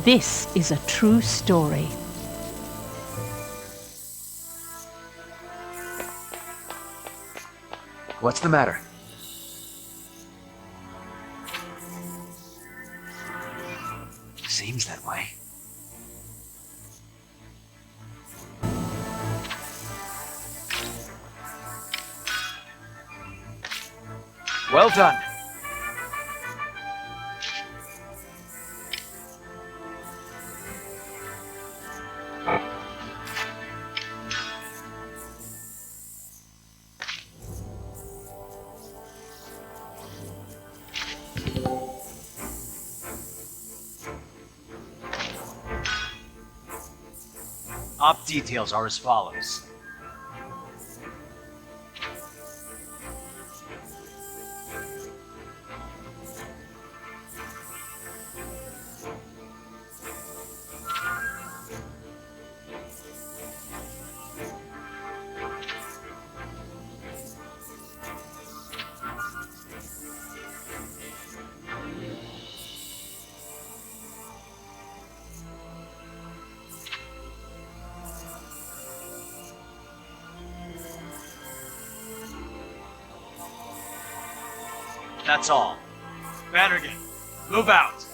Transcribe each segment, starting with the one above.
This is a true story. What's the matter? Seems that way. Well done. Op details are as follows. That's all. Bannergan, move out.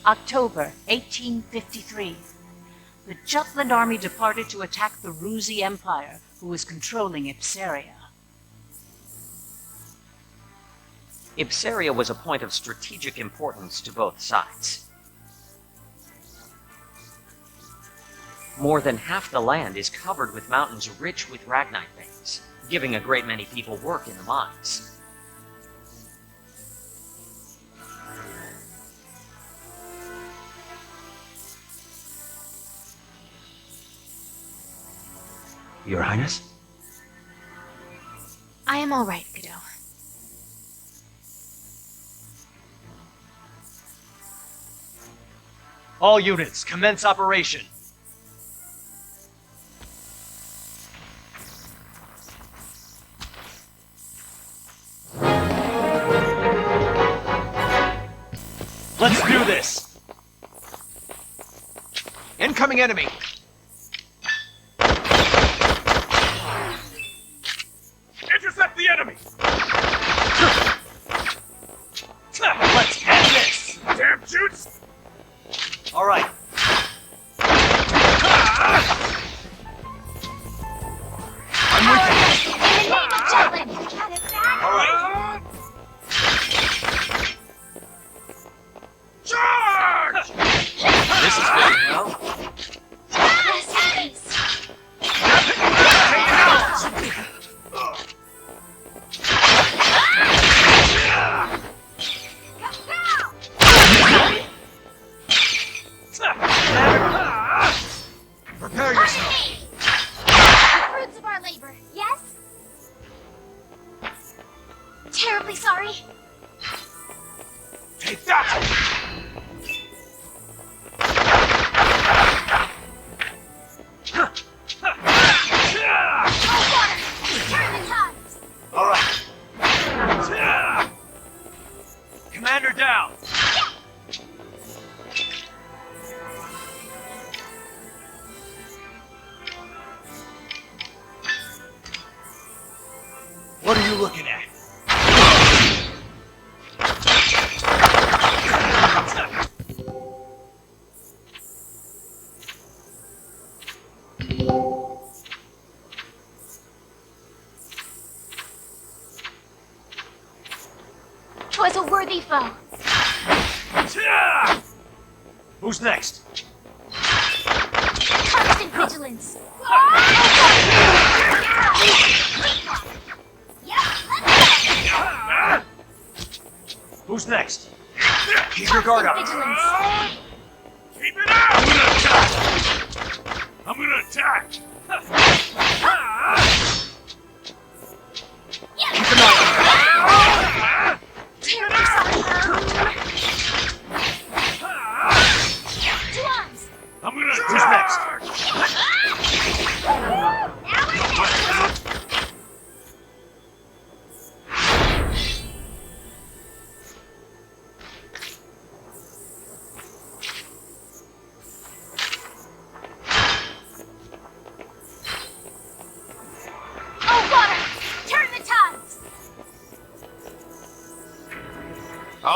October 1853. The Jutland army departed to attack the Ruzi Empire, who was controlling Ipsaria. Ipsaria was a point of strategic importance to both sides. More than half the land is covered with mountains rich with ragnite veins, giving a great many people work in the mines. Your Highness? I am all right, Godot. All units, commence operation. Let's do this! Incoming enemy! Intercept the enemy! Let's end this! Damn shoots! Alright. In the name of Jutland! Alright. Charge! This is going well. Prepare yourself! The fruits of our labor, yes? Terribly sorry. Take that! Turn the tides. Alright. Commander down! What are you looking at? Twas a worthy foe. Who's next? Constant vigilance. Who's next? Keep your guard up. Vigilance. Keep it up! I'm gonna attack! Keep an eye on Terribly sorry. To arms. I'm gonna. Who's next? Now we're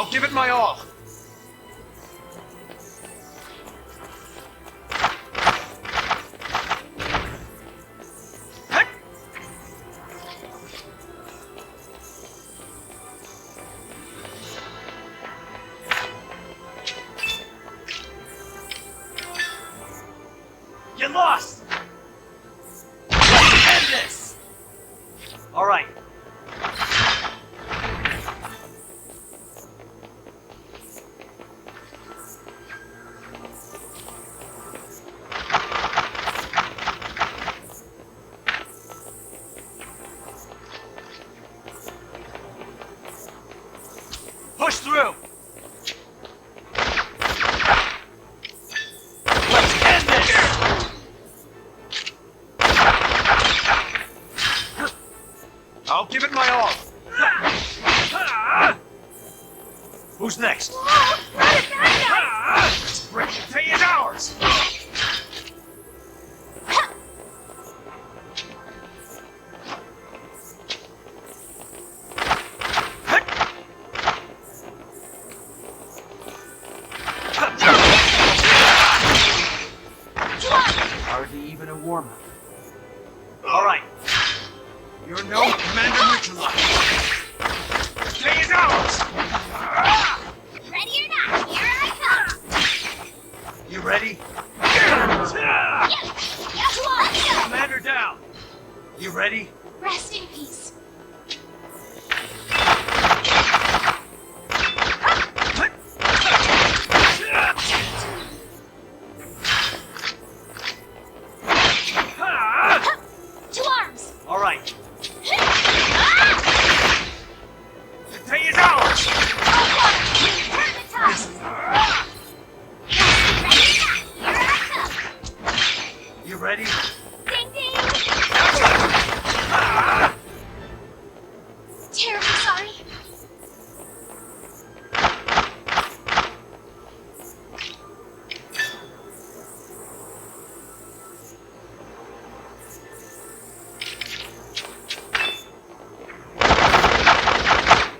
I'll give it my all. You lost! Let's end this! Alright. Push through! Let's end this! I'll give it my all. Who's next? Whoa! Not a bad guy! This brick pay is ours! Hardly even a warm-up. Alright. You're no commander neutralized. Pay is ours! Ready or not, here I come! You ready? Yes! Commander down! You ready? Rest in peace. To arms! Alright. The pay is ours! Turn the tide! Ready or not, here I come! You ready? Ding ding! Terribly sorry.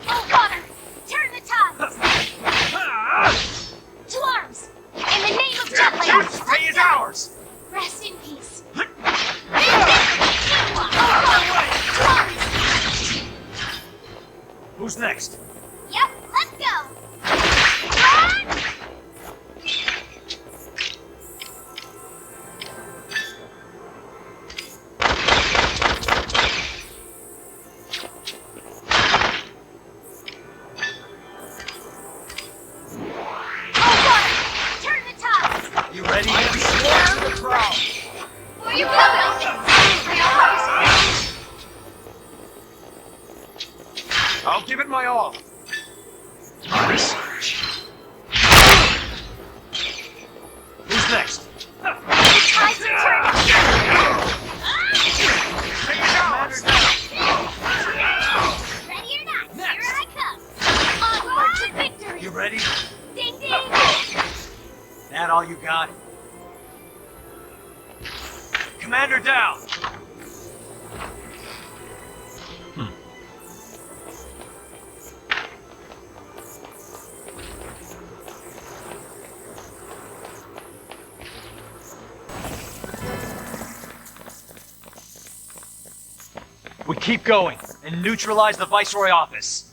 Oh, water! Turn the tides! To arms! In the name of Jutland! The pay is ours! Rest in peace. Who's next? Yep, let's go. Run! Oh, water! Turn the tides! You ready? I am sworn to the crown! For your good, I'll give it my all. Who's next? tides are turning. Pay is ours! Ready or not, here I come. Onward to victory. You ready? Ding ding. That all you got? Commander down! We keep going and neutralize the Viceroy office.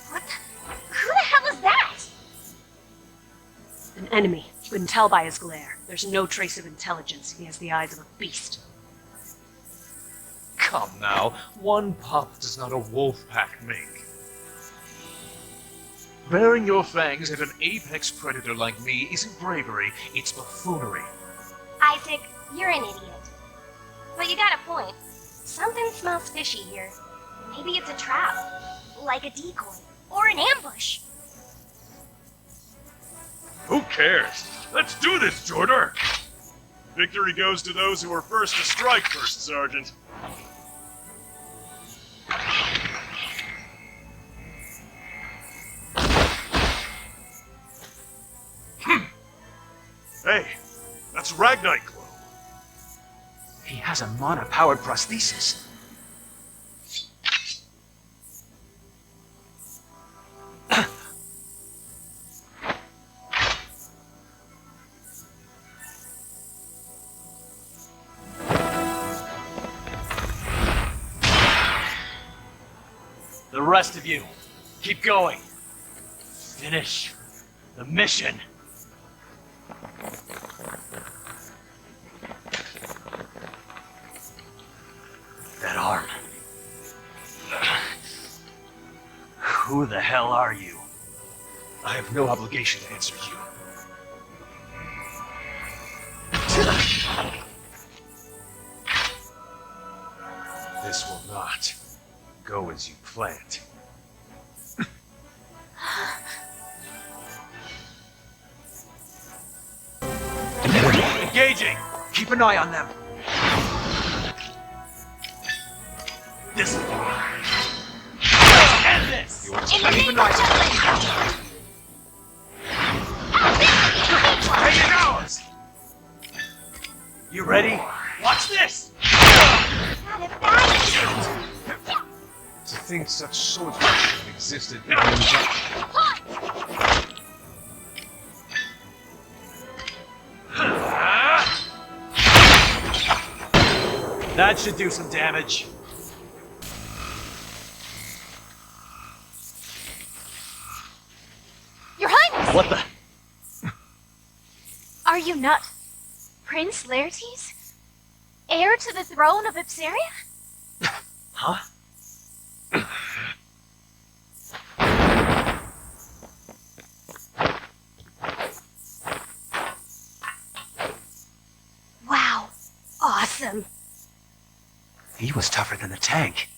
What the? Who the hell is that? An enemy. You can tell by his glare. There's no trace of intelligence. He has the eyes of a beast. Come now, one pup does not a wolf pack make. Baring your fangs at an apex predator like me isn't bravery, it's buffoonery. Isaac, you're an idiot. But you got a point. Something smells fishy here. Maybe it's a trap. Like a decoy. Or an ambush. Who cares? Let's do this, Jordan! Victory goes to those who were first to strike, First Sergeant. Hey, that's Ragnite glow. He has a mana-powered prosthesis. The rest of you, keep going. Finish the mission. That arm. Who the hell are you? I have no obligation to answer you. This will not go as you planned. Engaging! Keep an eye on them. This way. End this! In the name of justice! Take it ours! You ready? Watch this! Not a bad To think such swordsmanship existed in the That should do some damage. Your Highness! What the? Are you not Prince Laertes? Heir to the throne of Ipsaria? Huh? Wow. Awesome. He was tougher than the tank.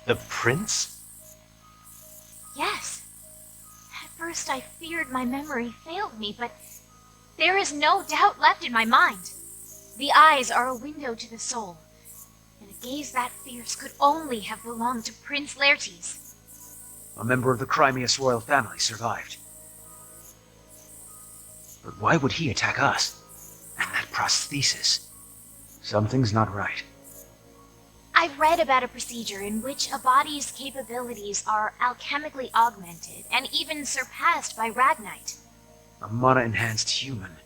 The prince? Yes. At first I feared my memory failed me, but there is no doubt left in my mind. The eyes are a window to the soul, and a gaze that fierce could only have belonged to Prince Laertes. A member of the Crimeus royal family survived. But why would he attack us? And that prosthesis? Something's not right. I've read about a procedure in which a body's capabilities are alchemically augmented and even surpassed by Ragnite. A mana-enhanced human.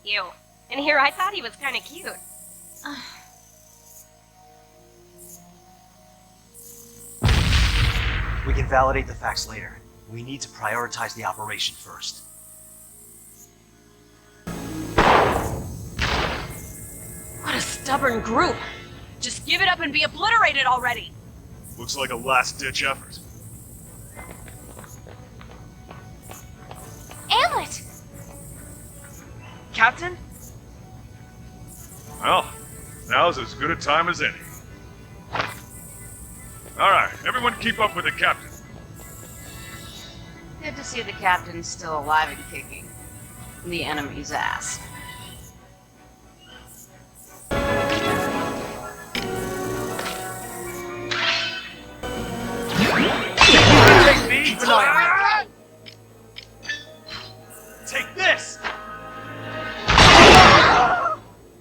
Ew. And here I thought he was kind of cute. We can validate the facts later. We need to prioritize the operation first. What a stubborn group. Just give it up and be obliterated already. Looks like a last-ditch effort. Amulet! Captain? Well, now's as good a time as any. Alright, everyone keep up with the captain. Good to see the captain's still alive and kicking the enemy's ass. Take me! Keep an eye on him. Take this!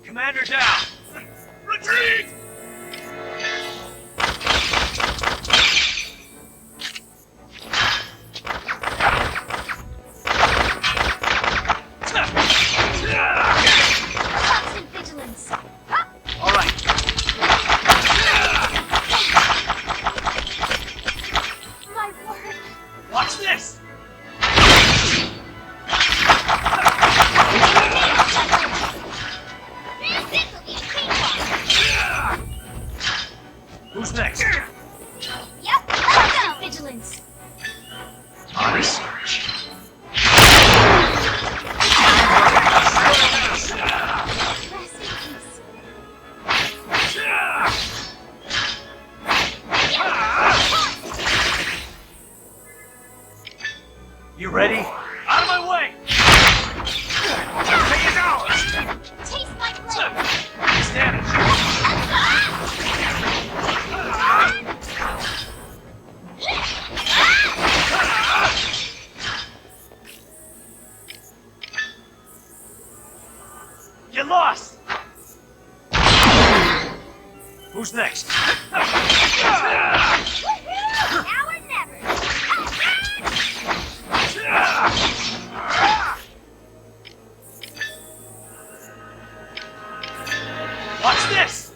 Commander down! Retreat! Constant vigilance. All right. My word. Watch this! This will be a clean one. Who's next? Yep, let's go. Vigilance. On a search. Rest in peace. You ready? Out of my way! Take it down! Taste my blade. Stand it! Who's next? Now or never. Watch this!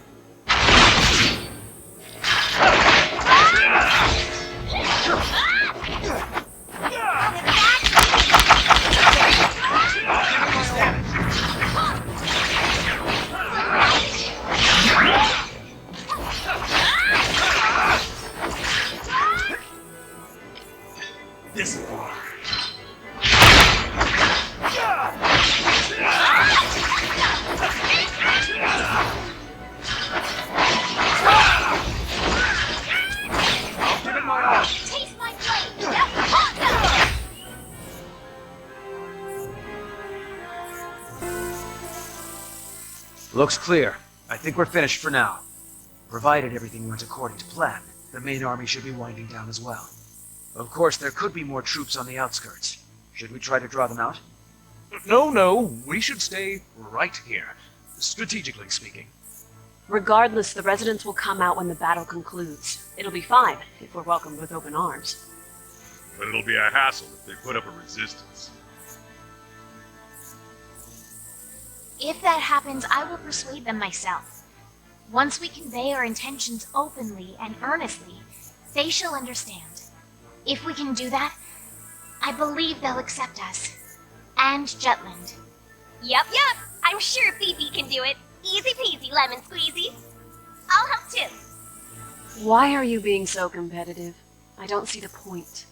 This is Taste my blade. Awesome. Looks clear. I think we're finished for now. Provided everything went according to plan, the main army should be winding down as well. Of course, there could be more troops on the outskirts. Should we try to draw them out? No, we should stay right here, strategically speaking. Regardless, the residents will come out when the battle concludes. It'll be fine if we're welcomed with open arms. But it'll be a hassle if they put up a resistance. If that happens, I will persuade them myself. Once we convey our intentions openly and earnestly, they shall understand. If we can do that, I believe they'll accept us. And Jutland. Yup. I'm sure Phoebe can do it. Easy peasy, lemon squeezy. I'll help too. Why are you being so competitive? I don't see the point.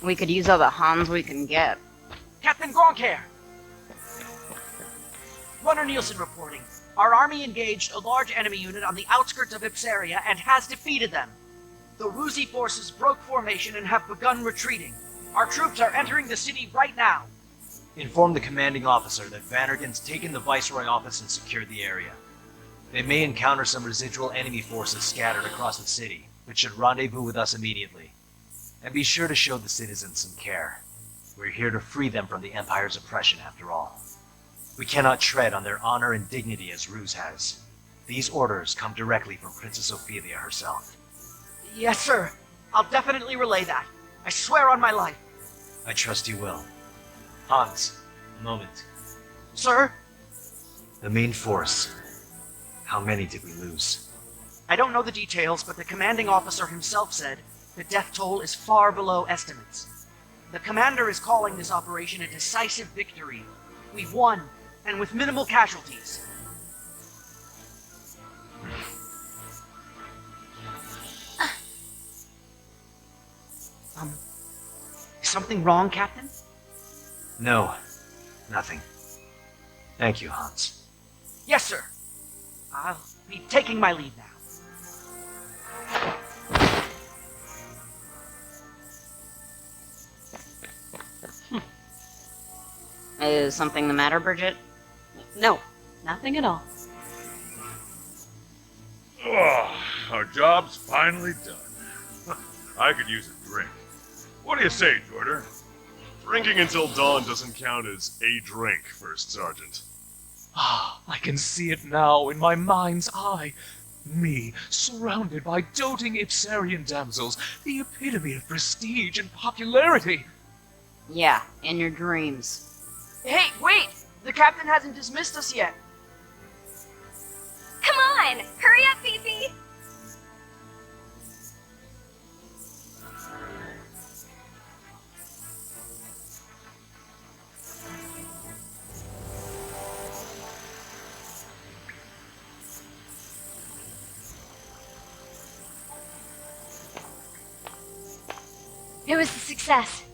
We could use all the Hans we can get. Captain Gronkair! Runner Nielsen reporting. Our army engaged a large enemy unit on the outskirts of Ipsaria and has defeated them. The Ruzi forces broke formation and have begun retreating. Our troops are entering the city right now. Inform the commanding officer that Vannergan's taken the Viceroy office and secured the area. They may encounter some residual enemy forces scattered across the city, but should rendezvous with us immediately. And be sure to show the citizens some care. We're here to free them from the Empire's oppression, after all. We cannot tread on their honor and dignity as Ruse has. These orders come directly from Princess Ophelia herself. Yes, sir. I'll definitely relay that. I swear on my life. I trust you will. Hans, a moment. Sir? The main force. How many did we lose? I don't know the details, but the commanding officer himself said the death toll is far below estimates. The commander is calling this operation a decisive victory. We've won, and with minimal casualties. Is something wrong, Captain? No, nothing. Thank you, Hans. Yes, sir. I'll be taking my leave now. Is something the matter, Bridget? No, nothing at all. Oh, our job's finally done. I could use a drink. What do you say, Jordan? Drinking until dawn doesn't count as a drink, First Sergeant. Ah, I can see it now in my mind's eye. Me, surrounded by doting Ipsarian damsels, the epitome of prestige and popularity. Yeah, in your dreams. Hey, wait! The captain hasn't dismissed us yet. Come on! Hurry up, Phoebe! It was a success.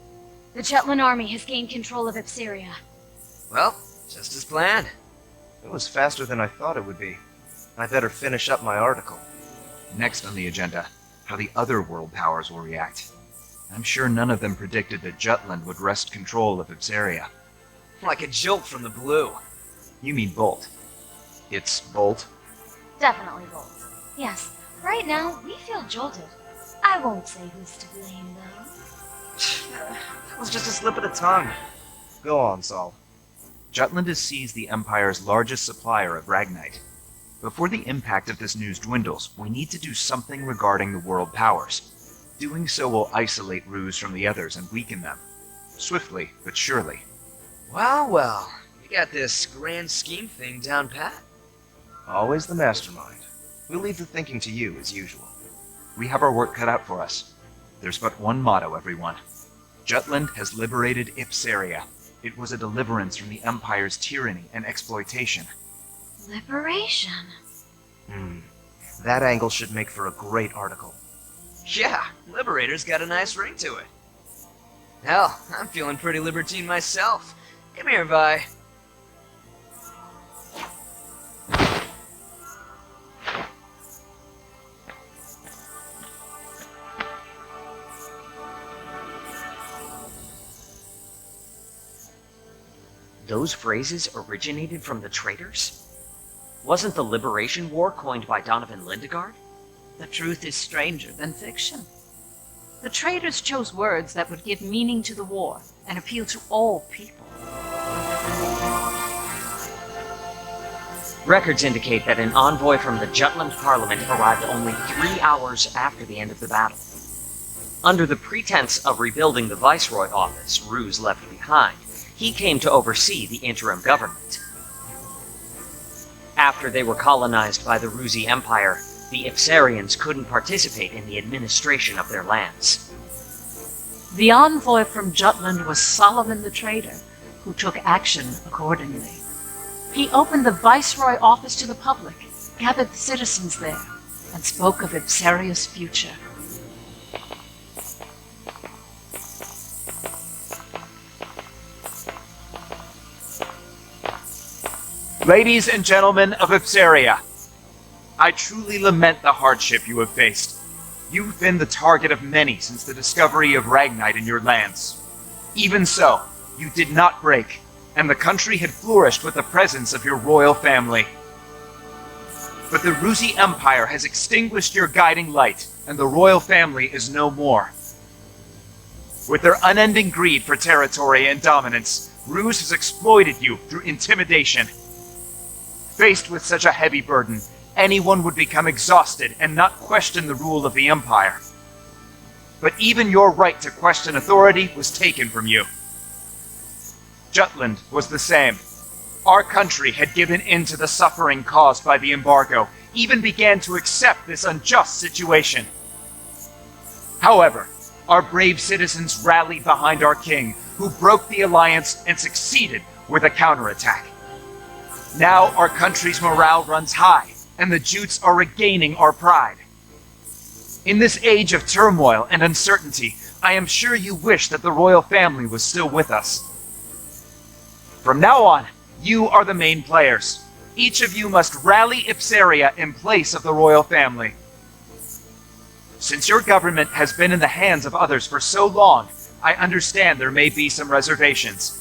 The Jutland army has gained control of Ipsaria. Well, just as planned. It was faster than I thought it would be. I better finish up my article. Next on the agenda, how the other world powers will react. I'm sure none of them predicted that Jutland would wrest control of Ipsaria. Like a jolt from the blue. You mean Bolt. It's Bolt? Definitely Bolt. Yes, right now we feel jolted. I won't say who's to blame, though. That was just a slip of the tongue. Go on, Saul. Jutland has seized the Empire's largest supplier of Ragnite. Before the impact of this news dwindles, we need to do something regarding the world powers. Doing so will isolate Ruse from the others and weaken them. Swiftly, but surely. Well, well. You got this grand scheme thing down pat. Always the mastermind. We'll leave the thinking to you, as usual. We have our work cut out for us. There's but one motto, everyone. Jutland has liberated Ipsaria. It was a deliverance from the Empire's tyranny and exploitation. Liberation. That angle should make for a great article. Yeah, Liberator's got a nice ring to it. Hell, I'm feeling pretty libertine myself. Come here, Vi. Those phrases originated from the traitors? Wasn't the Liberation War coined by Donovan Lindegard? The truth is stranger than fiction. The traitors chose words that would give meaning to the war and appeal to all people. Records indicate that an envoy from the Jutland Parliament arrived only 3 hours after the end of the battle. Under the pretense of rebuilding the Viceroy office Ruse left behind, he came to oversee the interim government. After they were colonized by the Rusi Empire, the Ipsarians couldn't participate in the administration of their lands. The envoy from Jutland was Solomon the Traitor, who took action accordingly. He opened the Viceroy office to the public, gathered the citizens there, and spoke of Ipsaria's future. Ladies and gentlemen of Ipsaria, I truly lament the hardship you have faced. You've been the target of many since the discovery of Ragnite in your lands. Even so, you did not break, and the country had flourished with the presence of your royal family. But the Rusi Empire has extinguished your guiding light, and the royal family is no more. With their unending greed for territory and dominance, Ruse has exploited you through intimidation. Faced with such a heavy burden, anyone would become exhausted and not question the rule of the Empire. But even your right to question authority was taken from you. Jutland was the same. Our country had given in to the suffering caused by the embargo, even began to accept this unjust situation. However, our brave citizens rallied behind our king, who broke the alliance and succeeded with a counterattack. Now our country's morale runs high, and the Jutes are regaining our pride. In this age of turmoil and uncertainty, I am sure you wish that the royal family was still with us. From now on, you are the main players. Each of you must rally Ipsaria in place of the royal family. Since your government has been in the hands of others for so long, I understand there may be some reservations.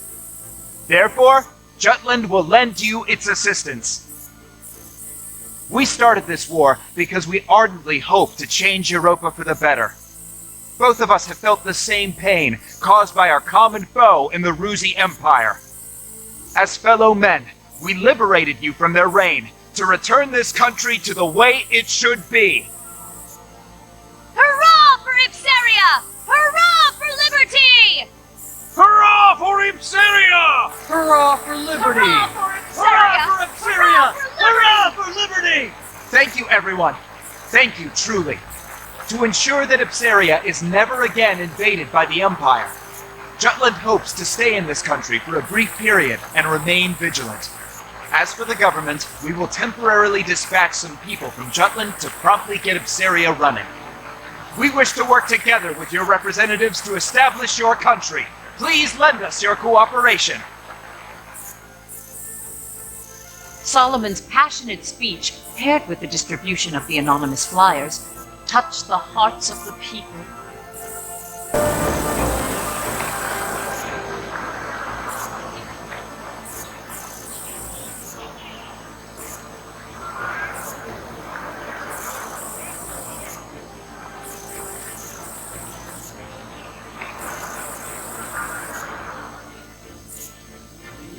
Therefore, Jutland will lend you its assistance. We started this war because we ardently hope to change Europa for the better. Both of us have felt the same pain caused by our common foe in the Rusi Empire. As fellow men, we liberated you from their reign to return this country to the way it should be. Hurrah for Ipsaria! Hurrah for liberty! Hurrah for Ipsaria! Hurrah for liberty! Hurrah for Ipsaria! Hurrah for liberty! Thank you, everyone. Thank you, truly. To ensure that Ipsaria is never again invaded by the Empire, Jutland hopes to stay in this country for a brief period and remain vigilant. As for the government, we will temporarily dispatch some people from Jutland to promptly get Ipsaria running. We wish to work together with your representatives to establish your country. Please lend us your cooperation. Solomon's passionate speech, paired with the distribution of the anonymous flyers, touched the hearts of the people.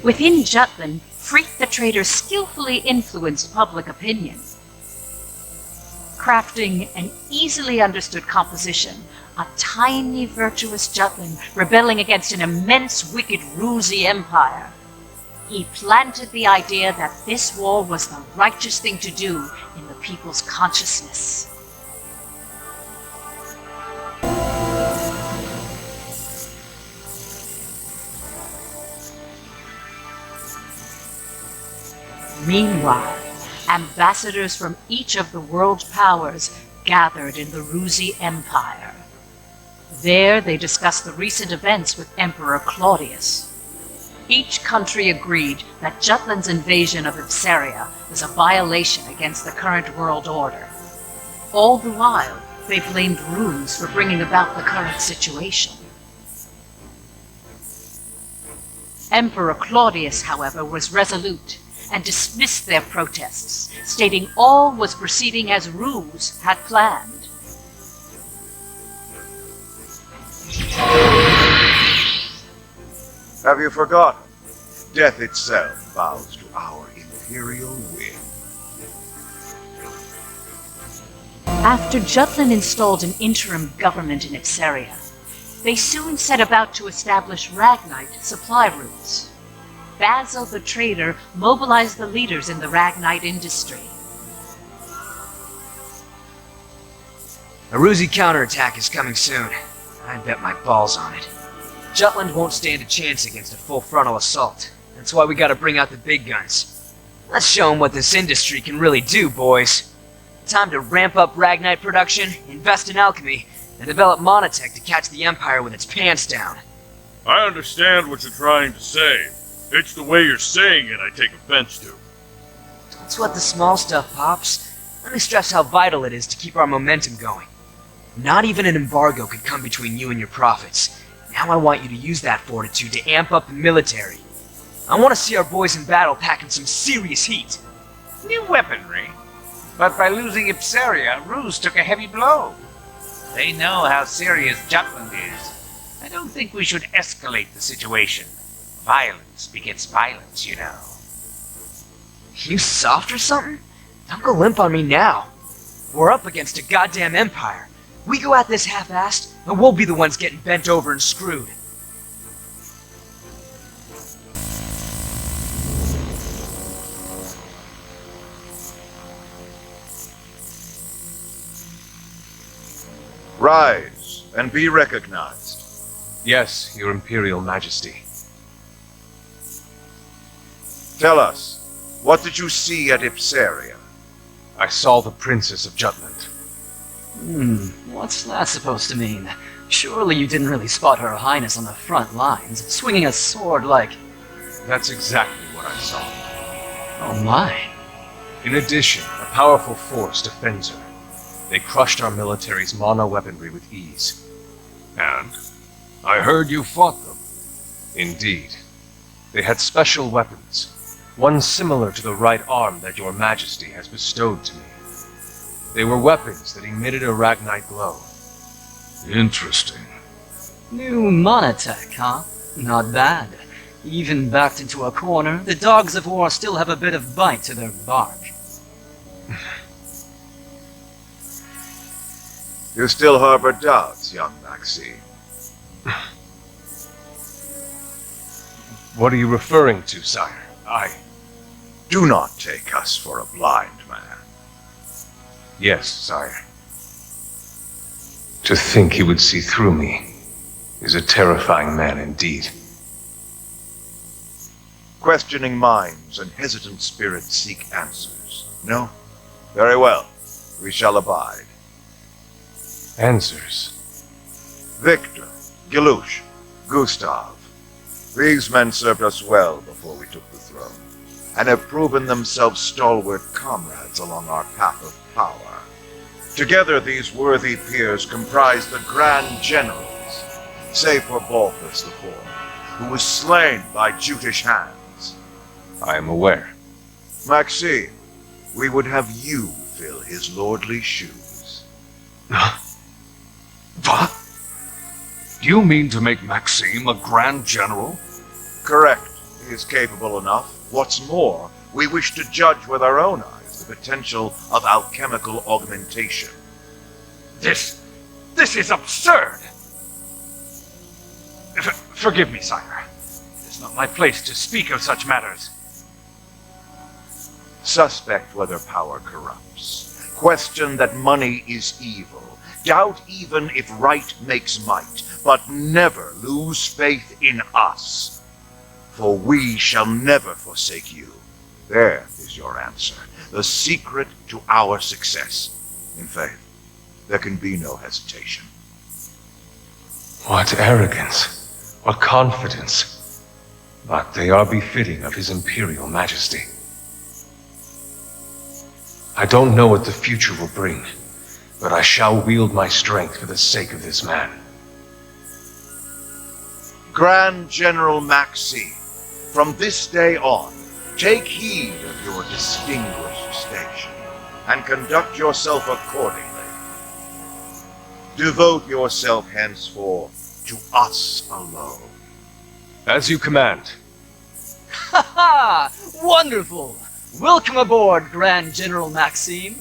Within Jutland, Freak the Traitor skillfully influenced public opinion, crafting an easily understood composition, a tiny virtuous Jutland rebelling against an immense wicked Ruzi empire. He planted the idea that this war was the righteous thing to do in the people's consciousness. Meanwhile, ambassadors from each of the world powers gathered in the Ruzi Empire. There they discussed the recent events with Emperor Claudius. Each country agreed that Jutland's invasion of Ipsaria was a violation against the current world order. All the while, they blamed Ruse for bringing about the current situation. Emperor Claudius, however, was resolute and dismissed their protests, stating all was proceeding as Ruse had planned. Have you forgotten? Death itself bows to our imperial will. After Jutland installed an interim government in Ipsaria, they soon set about to establish Ragnite supply routes. Basil the Trader mobilized the leaders in the Ragnite industry. A Ruzi counterattack is coming soon. I'd bet my balls on it. Jutland won't stand a chance against a full frontal assault. That's why we gotta bring out the big guns. Let's show them what this industry can really do, boys. Time to ramp up Ragnite production, invest in alchemy, and develop monotech to catch the Empire with its pants down. I understand what you're trying to say. It's the way you're saying it I take offense to. Don't sweat the small stuff, Pops. Let me stress how vital it is to keep our momentum going. Not even an embargo could come between you and your profits. Now I want you to use that fortitude to amp up the military. I want to see our boys in battle packing some serious heat. New weaponry. But by losing Ipsaria, Ruse took a heavy blow. They know how serious Jutland is. I don't think we should escalate the situation. Violence begets violence, you know. You soft or something? Don't go limp on me now. We're up against a goddamn empire. We go at this half-assed, and we'll be the ones getting bent over and screwed. Rise and be recognized. Yes, Your Imperial Majesty. Tell us, what did you see at Ipsaria? I saw the Princess of Jutland. What's that supposed to mean? Surely you didn't really spot Her Highness on the front lines, swinging a sword like... That's exactly what I saw. Oh my. In addition, a powerful force defends her. They crushed our military's mono-weaponry with ease. And? I heard you fought them. Indeed. They had special weapons, one similar to the right arm that Your Majesty has bestowed to me. They were weapons that emitted a Ragnite glow. Interesting. New monotech, huh? Not bad. Even backed into a corner, the dogs of war still have a bit of bite to their bark. You still harbor doubts, young Maxime. What are you referring to, sire? Do not take us for a blind man. Yes, sire. To think he would see through me is a terrifying man indeed. Questioning minds and hesitant spirits seek answers. No? Very well. We shall abide. Answers? Victor, Gelouche, Gustav. These men served us well before we took the throne, and have proven themselves stalwart comrades along our path of power. Together these worthy peers comprise the Grand Generals, save for Balthus the Fourth, who was slain by Jutish hands. I am aware. Maxime, we would have you fill his lordly shoes. What? Do you mean to make Maxime a Grand General? Correct, is capable enough. What's more, we wish to judge with our own eyes the potential of alchemical augmentation. This is absurd! Forgive me, sire. It is not my place to speak of such matters. Suspect whether power corrupts. Question that money is evil. Doubt even if right makes might, but never lose faith in us. For we shall never forsake you. There is your answer. The secret to our success. In faith, there can be no hesitation. What arrogance, what confidence. But they are befitting of His Imperial Majesty. I don't know what the future will bring, but I shall wield my strength for the sake of this man. Grand General Maxime, from this day on, take heed of your distinguished station, and conduct yourself accordingly. Devote yourself henceforth to us alone. As you command. Ha ha! Wonderful! Welcome aboard, Grand General Maxime.